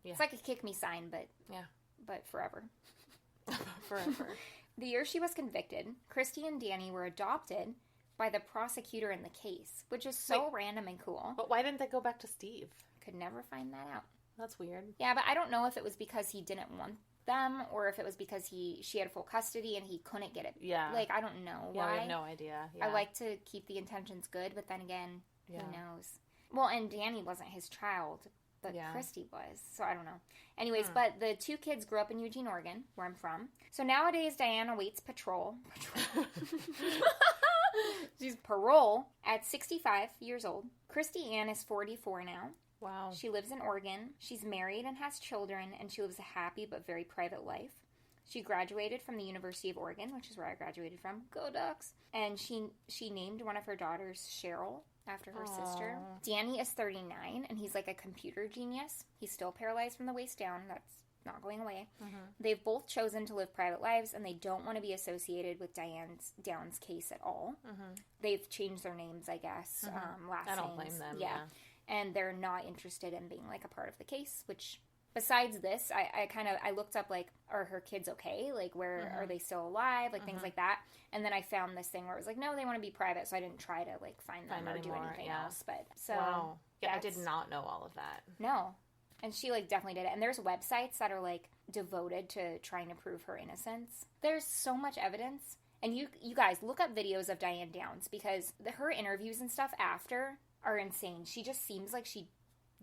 Yeah. It's like a kick me sign, but forever. Forever. The year she was convicted, Christy and Danny were adopted by the prosecutor in the case, which is so random and cool. But why didn't they go back to Steve? Could never find that out. That's weird. Yeah, but I don't know if it was because he didn't want them or if it was because she had full custody and he couldn't get it. Yeah. Like, I don't know why. Yeah, I have no idea. Yeah. I like to keep the intentions good, but then again, who knows? Well, and Danny wasn't his child, but Christy was, so I don't know. Anyways, but the two kids grew up in Eugene, Oregon, where I'm from. So nowadays, Diane awaits parole. She's parole at 65 years old. Christy Ann is 44 now. Wow. She lives in Oregon. She's married and has children, and she lives a happy but very private life. She graduated from the University of Oregon, which is where I graduated from. Go Ducks! And she named one of her daughters Cheryl after her sister. Danny is 39, and he's like a computer genius. He's still paralyzed from the waist down. That's not going away. They've both chosen to live private lives, and they don't want to be associated with Diane Downs' case at all. They've changed their names, I guess, last names. I don't blame them. Yeah. And they're not interested in being like a part of the case, which besides this, I looked up like, are her kids okay? Like, where are they still alive? Like things like that. And then I found this thing where it was like, no, they want to be private, so I didn't try to like find them or do anything else. But so wow. Yeah, I did not know all of that. No. And she like definitely did it. And there's websites that are like devoted to trying to prove her innocence. There's so much evidence. And you guys look up videos of Diane Downs because her interviews and stuff after are insane. She just seems like she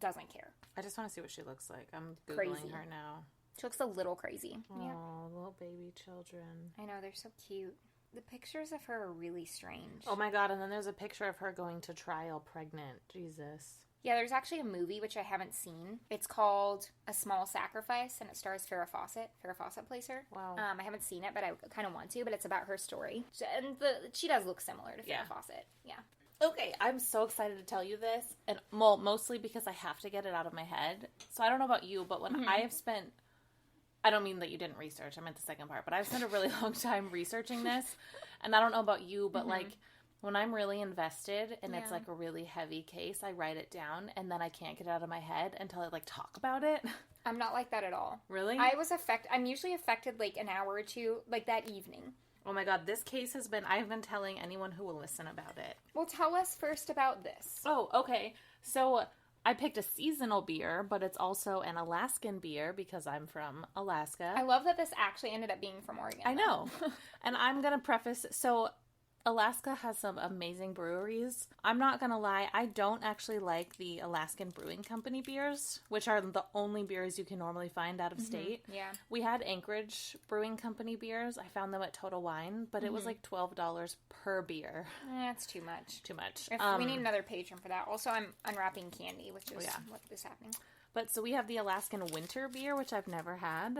doesn't care. I just want to see what she looks like. I'm Googling Crazy. her now. She looks a little crazy. Oh, little baby children. I know, they're so cute. The pictures of her are really strange. Oh my god, and then there's a picture of her going to trial pregnant. Jesus. Yeah, there's actually a movie, which I haven't seen. It's called A Small Sacrifice, and it stars Farrah Fawcett. Farrah Fawcett plays her. Wow. I haven't seen it, but I kind of want to, but it's about her story. And she does look similar to Farrah Fawcett. Yeah. Okay, I'm so excited to tell you this, and well, mostly because I have to get it out of my head. So I don't know about you, but when I have spent, I don't mean that you didn't research, I meant the second part, but I've spent a really long time researching this, and I don't know about you, but like, when I'm really invested and it's like a really heavy case, I write it down, and then I can't get it out of my head until I like talk about it. I'm not like that at all. Really? I'm usually affected like an hour or two, like that evening. Oh my god, this case I've been telling anyone who will listen about it. Well, tell us first about this. Oh, okay. So, I picked a seasonal beer, but it's also an Alaskan beer because I'm from Alaska. I love that this actually ended up being from Oregon. I know. And I'm going to preface, so Alaska has some amazing breweries. I'm not going to lie, I don't actually like the Alaskan Brewing Company beers, which are the only beers you can normally find out of state. Yeah. We had Anchorage Brewing Company beers. I found them at Total Wine, but it was like $12 per beer. That's too much. Too much. We need another patron for that. Also, I'm unwrapping candy, which is what is happening. But so we have the Alaskan Winter beer, which I've never had.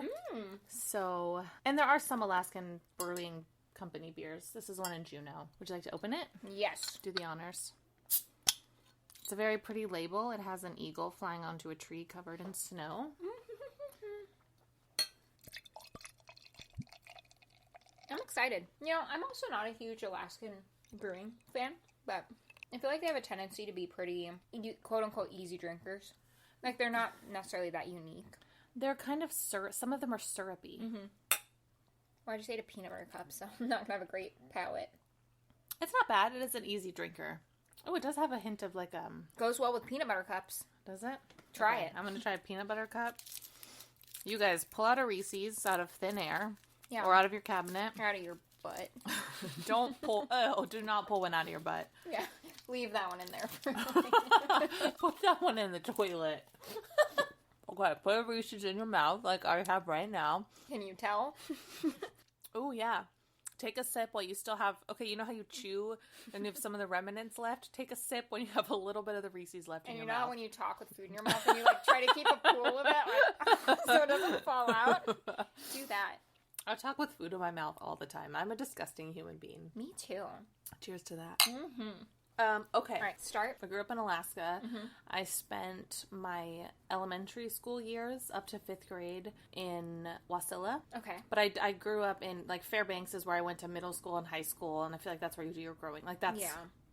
So, and there are some Alaskan Brewing Company beers. This is one in Juneau. Would you like to open it? Yes. Do the honors. It's a very pretty label. It has an eagle flying onto a tree covered in snow. I'm excited. You know, I'm also not a huge Alaskan brewing fan, but I feel like they have a tendency to be pretty, quote-unquote, easy drinkers. Like, they're not necessarily that unique. They're kind of some of them are syrupy. Why'd you say to peanut butter cups? So I'm not going to have a great palate. It's not bad. It is an easy drinker. Oh, it does have a hint of like Goes well with peanut butter cups. Does it? Try it. I'm going to try a peanut butter cup. You guys pull out a Reese's out of thin air. Yeah. Or out of your cabinet. Or out of your butt. Don't pull. Oh, do not pull one out of your butt. Yeah. Leave that one in there for me. Put that one in the toilet. Okay, put a Reese's in your mouth like I have right now. Can you tell? Oh, yeah. Take a sip while you still have... Okay, you know how you chew and you have some of the remnants left? Take a sip when you have a little bit of the Reese's left in your mouth. And you know how when you talk with food in your mouth and you like try to keep a pool of it like, so it doesn't fall out? Do that. I talk with food in my mouth all the time. I'm a disgusting human being. Me too. Cheers to that. Okay. All right, start. I grew up in Alaska. I spent my elementary school years up to 5th grade in Wasilla. Okay. But I grew up in, like, Fairbanks is where I went to middle school and high school, and I feel like that's where you do your growing. Like, that's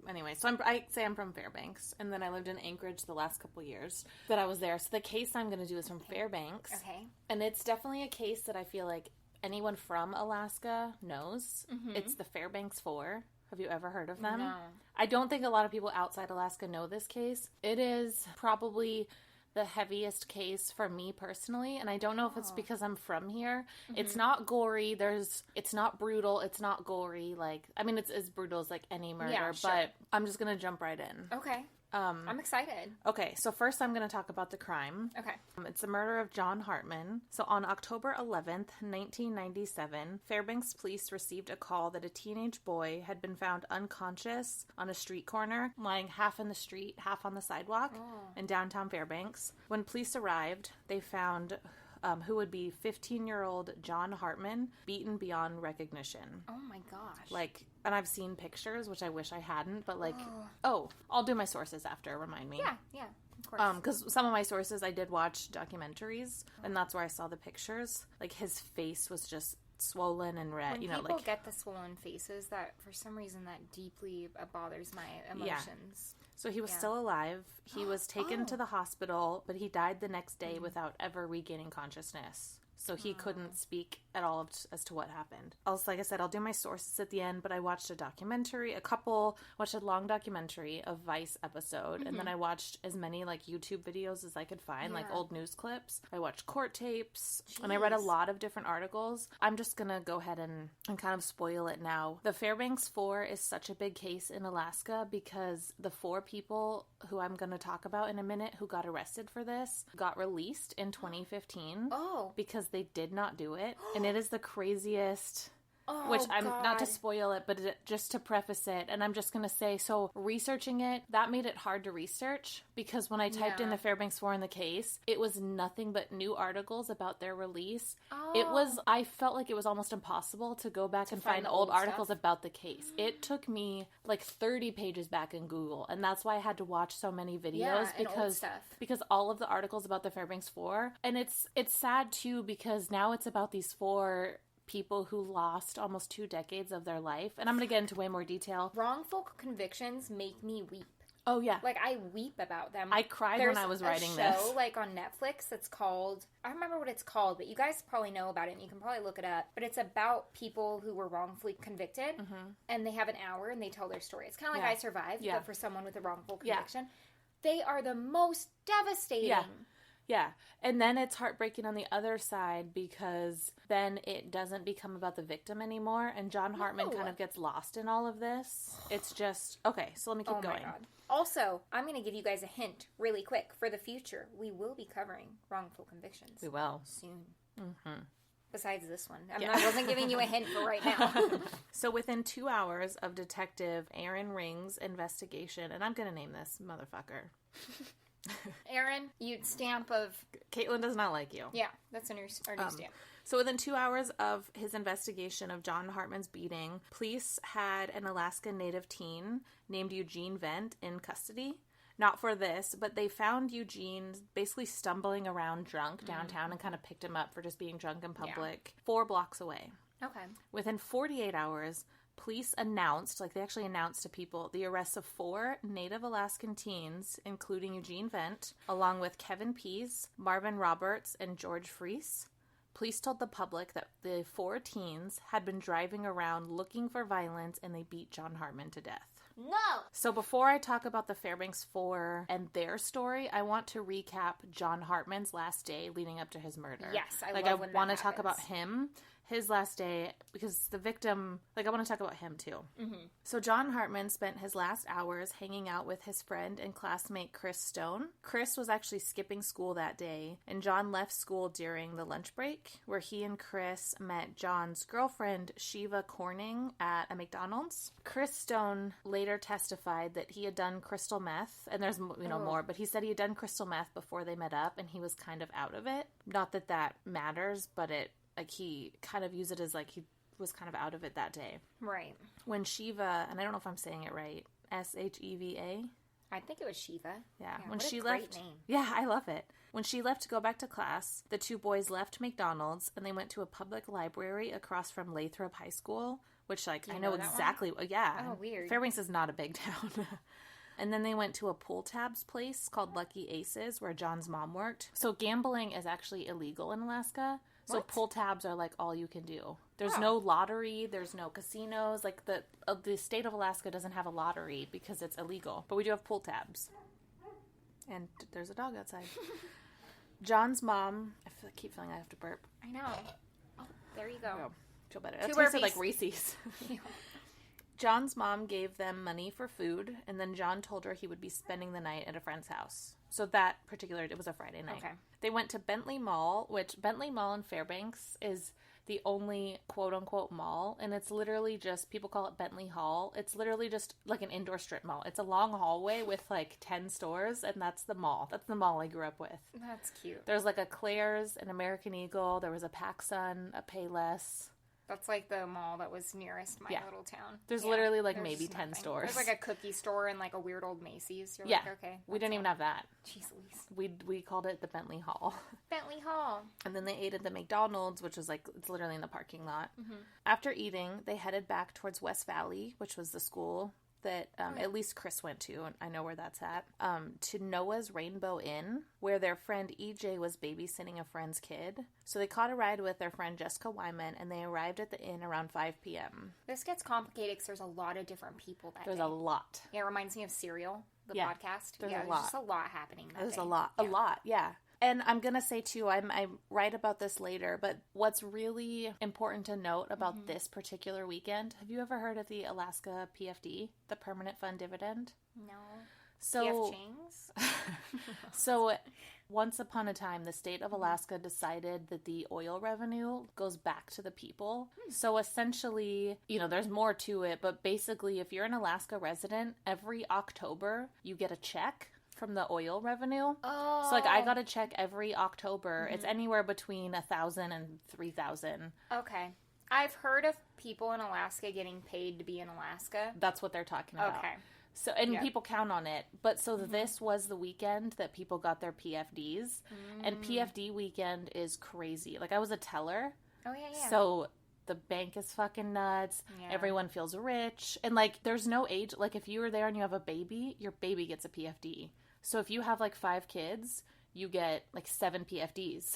anyway, so I say I'm from Fairbanks, and then I lived in Anchorage the last couple years that I was there. So the case I'm going to do is from Fairbanks. Okay. And it's definitely a case that I feel like anyone from Alaska knows. Mm-hmm. It's the Fairbanks 4. Have you ever heard of them? No. I don't think a lot of people outside Alaska know this case. It is probably the heaviest case for me personally, and I don't know if it's because I'm from here. Mm-hmm. It's not gory. It's not brutal. It's not gory. Like, I mean, it's as brutal as like any murder, Yeah, sure. but I'm just gonna jump right in. Okay. I'm excited. Okay, so first I'm going to talk about the crime. Okay. It's the murder of John Hartman. So on October 11th, 1997, Fairbanks police received a call that a teenage boy had been found unconscious on a street corner, lying half in the street, half on the sidewalk in downtown Fairbanks. When police arrived, they found who would be 15-year-old John Hartman, beaten beyond recognition. Oh my gosh. Like, and I've seen pictures, which I wish I hadn't, but like, I'll do my sources after, remind me. Yeah, of course. Because some of my sources, I did watch documentaries, and that's where I saw the pictures. Like, his face was just swollen and red. When you know, people like, get the swollen faces, that for some reason that deeply bothers my emotions. Yeah. So he was still alive. He was taken to the hospital, but he died the next day without ever regaining consciousness. So he couldn't speak at all as to what happened. Also, like I said, I'll do my sources at the end, but I watched watched a long documentary, a Vice episode, and then I watched as many like YouTube videos as I could find, like old news clips. I watched court tapes, and I read a lot of different articles. I'm just gonna go ahead and kind of spoil it now. The Fairbanks 4 is such a big case in Alaska because the 4 people who I'm gonna talk about in a minute who got arrested for this got released in 2015 because they did not do it. And it is the craziest, which I'm not to spoil it, but just to preface it. And I'm just going to say, so researching it, that made it hard to research because when I typed in the Fairbanks 4 in the case, it was nothing but new articles about their release. I felt like it was almost impossible to go back and find old articles about the case. It took me like 30 pages back in Google. And that's why I had to watch so many videos because all of the articles about the Fairbanks 4, and it's sad too because now it's about these 4 people who lost almost 2 decades of their life. And I'm going to get into way more detail. Wrongful convictions make me weep. Oh, yeah. Like, I weep about them. I cried when I was writing this. There's a show, like, on Netflix that's called... I don't remember what it's called, but you guys probably know about it, and you can probably look it up. But it's about people who were wrongfully convicted, and they have an hour, and they tell their story. It's kind of like I Survived, but for someone with a wrongful conviction. They are the most devastating. Yeah, and then it's heartbreaking on the other side because then it doesn't become about the victim anymore, and John Hartman kind of gets lost in all of this. It's just... Okay, so let me keep going. My God. Also, I'm going to give you guys a hint really quick. For the future, we will be covering wrongful convictions. We will. Soon. Mm-hmm. Besides this one. I wasn't giving you a hint for right now. So within 2 hours of Detective Aaron Ring's investigation, and I'm going to name this motherfucker... Aaron, you'd stamp of... Caitlin does not like you. Yeah, that's our new stamp. So within 2 hours of his investigation of John Hartman's beating, police had an Alaska Native teen named Eugene Vent in custody. Not for this, but they found Eugene basically stumbling around drunk downtown and kind of picked him up for just being drunk in public 4 blocks away. Okay. Within 48 hours... Police announced, they actually announced to people, the arrests of 4 Native Alaskan teens, including Eugene Vent, along with Kevin Pease, Marvin Roberts, and George Freese. Police told the public that the 4 teens had been driving around looking for violence and they beat John Hartman to death. No! So before I talk about the Fairbanks 4 and their story, I want to recap John Hartman's last day leading up to his murder. Yes, I love when that want to happens. talk about him. His last day, because the victim, I want to talk about him too. Mm-hmm. So John Hartman spent his last hours hanging out with his friend and classmate Chris Stone. Chris was actually skipping school that day, and John left school during the lunch break, where he and Chris met John's girlfriend, Shiva Corning, at a McDonald's. Chris Stone later testified that he had done crystal meth, and there's more, but he said he had done crystal meth before they met up, and he was kind of out of it. Not that that matters, but he kind of used it as he was kind of out of it that day. Right. When Shiva, and I don't know if I'm saying it right, Sheva? I think it was Shiva. Yeah. When what she a left, great name. Yeah, I love it. When she left to go back to class, the 2 boys left McDonald's and they went to a public library across from Lathrop High School, which, like, Do you I know know that exactly. Yeah. Oh, weird. Fairbanks is not a big town. And then they went to a pull tabs place called Lucky Aces where John's mom worked. So gambling is actually illegal in Alaska. So What? pull tabs are like all you can do. There's Oh. no lottery. There's no casinos. Like the state of Alaska doesn't have a lottery because it's illegal. But we do have pull tabs. And there's a dog outside. John's mom. I keep feeling I have to burp. I know. Oh, there you go. Oh, feel better. Two That tasted burpees. like Reese's. John's mom gave them money for food, and then John told her he would be spending the night at a friend's house. So that particular, it was a Friday night. Okay. They went to Bentley Mall, which Bentley Mall in Fairbanks is the only quote-unquote mall, and it's literally just, people call it Bentley Hall. It's literally just like an indoor strip mall. It's a long hallway with like 10 stores, and that's the mall. That's the mall I grew up with. That's cute. There's like a Claire's, an American Eagle, there was a PacSun, a Payless. That's like the mall that was nearest my little town. There's Yeah, literally like there's maybe 10 nothing. stores. There's like a cookie store and like a weird old Macy's. You're Yeah. like, okay. We didn't even have that. Jeez Louise. We called it the Bentley Hall. Bentley Hall. And then they ate at the McDonald's, which was like, it's literally in the parking lot. Mm-hmm. After eating, they headed back towards West Valley, which was the school that at least Chris went to, and I know where that's at, to Noah's Rainbow Inn, where their friend EJ was babysitting a friend's kid. So they caught a ride with their friend Jessica Wyman, and they arrived at the inn around 5 p.m. This gets complicated because there's a lot of different people that There's day. a lot. Yeah, it reminds me of Serial, the Yeah, podcast. there's yeah, a lot. There's just a lot happening that There's day. a lot. Yeah. A lot, yeah. And I'm going to say, too, I write about this later, but what's really important to note about this particular weekend, have you ever heard of the Alaska PFD, the Permanent Fund Dividend? No. So, PF Chang's? so once upon a time, the state of Alaska decided that the oil revenue goes back to the people. So essentially, there's more to it, but basically, if you're an Alaska resident, every October, you get a check from the oil revenue. Oh. So, like, I got a check every October. It's anywhere between $1,000 and $3,000. Okay. I've heard of people in Alaska getting paid to be in Alaska. That's what they're talking about. Okay. So, and Yep. people count on it. But so this was the weekend that people got their PFDs. And PFD weekend is crazy. Like, I was a teller. Oh, yeah. So the bank is fucking nuts. Yeah. Everyone feels rich. And, like, there's no age. Like, if you were there and you have a baby, your baby gets a PFD. So if you have, like, 5 kids, you get, like, 7 PFDs.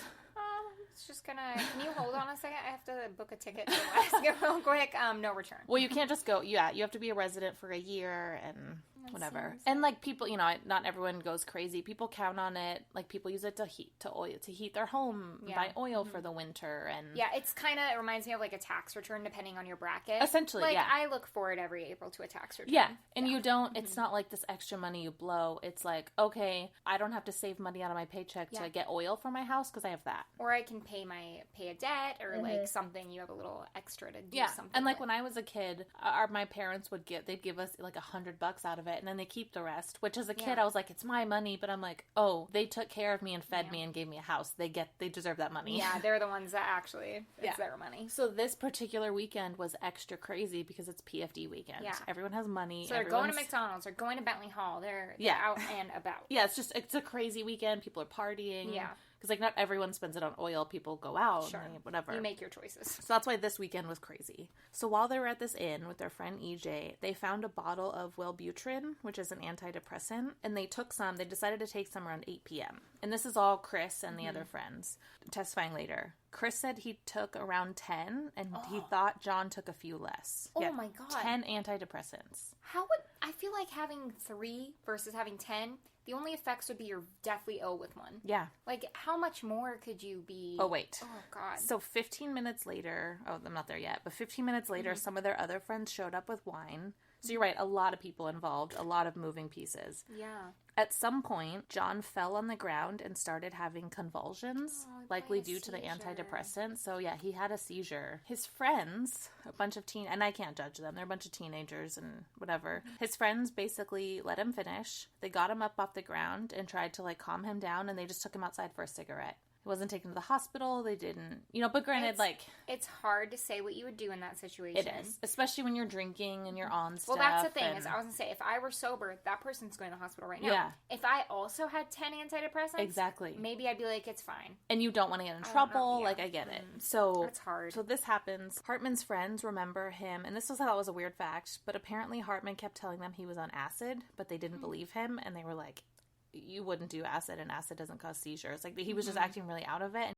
It's just gonna... Can you hold on a second? I have to book a ticket to Alaska real quick. No return. Well, you can't just go... Yeah, you have to be a resident for a year and whatever. seems And, like, people, not everyone goes crazy. People count on it. Like, people use it to heat their home, Yeah. buy oil for the winter. And Yeah, it's kind of... It reminds me of, like, a tax return, depending on your bracket. Essentially, like, yeah. I look forward every April to a tax return. Yeah, and you don't, it's not like this extra money you blow. It's like, okay, I don't have to save money out of my paycheck to Yeah. get oil for my house because I have that. Or I can pay a debt or, like, something. You have a little extra to do something And like with. when I was a kid, my parents they'd give us like $100 out of it, and then they keep the rest. Which as a kid, Yeah. I was like, it's my money, but I'm like, oh, they took care of me and fed me and gave me a house. They deserve that money. Yeah, they're the ones that actually, it's their money. So this particular weekend was extra crazy because it's PFD weekend. Yeah. Everyone has money. So they're going to McDonald's, they're going to Bentley Hall, they're out and about. Yeah, it's a crazy weekend. People are partying. Yeah. Because, like, not everyone spends it on oil. People go out. Sure. And whatever. You make your choices. So that's why this weekend was crazy. So while they were at this inn with their friend EJ, they found a bottle of Wellbutrin, which is an antidepressant, and they decided to take some around 8 p.m. And this is all Chris and the other friends testifying later. Chris said he took around 10, and he thought John took a few less. Oh my God. 10 antidepressants. I feel like having 3 versus having 10, the only effects would be you're deathly ill with one. Yeah. Like, how much more could you be? Oh, wait. Oh, God. So 15 minutes later, I'm not there yet, but 15 minutes later, some of their other friends showed up with wine. So you're right, a lot of people involved, a lot of moving pieces. Yeah. At some point, John fell on the ground and started having convulsions, likely due to the antidepressant. So yeah, he had a seizure. His friends, a bunch of and I can't judge them, they're a bunch of teenagers and whatever. His friends basically let him finish. They got him up off the ground and tried to like calm him down, and they just took him outside for a cigarette. He wasn't taken to the hospital. They didn't, but granted, it's hard to say what you would do in that situation. It is, especially when you're drinking and you're on stuff. Well, that's the thing, is I was going to say, if I were sober, that person's going to the hospital right now. Yeah. If I also had 10 antidepressants, exactly, maybe I'd be like, it's fine. And you don't want to get in trouble. Yeah. I get it. So it's hard. So this happens. Hartman's friends remember him, and this was, I thought was a weird fact, but apparently Hartman kept telling them he was on acid, but they didn't believe him, and they were like, you wouldn't do acid, and acid doesn't cause seizures. He was just acting really out of it.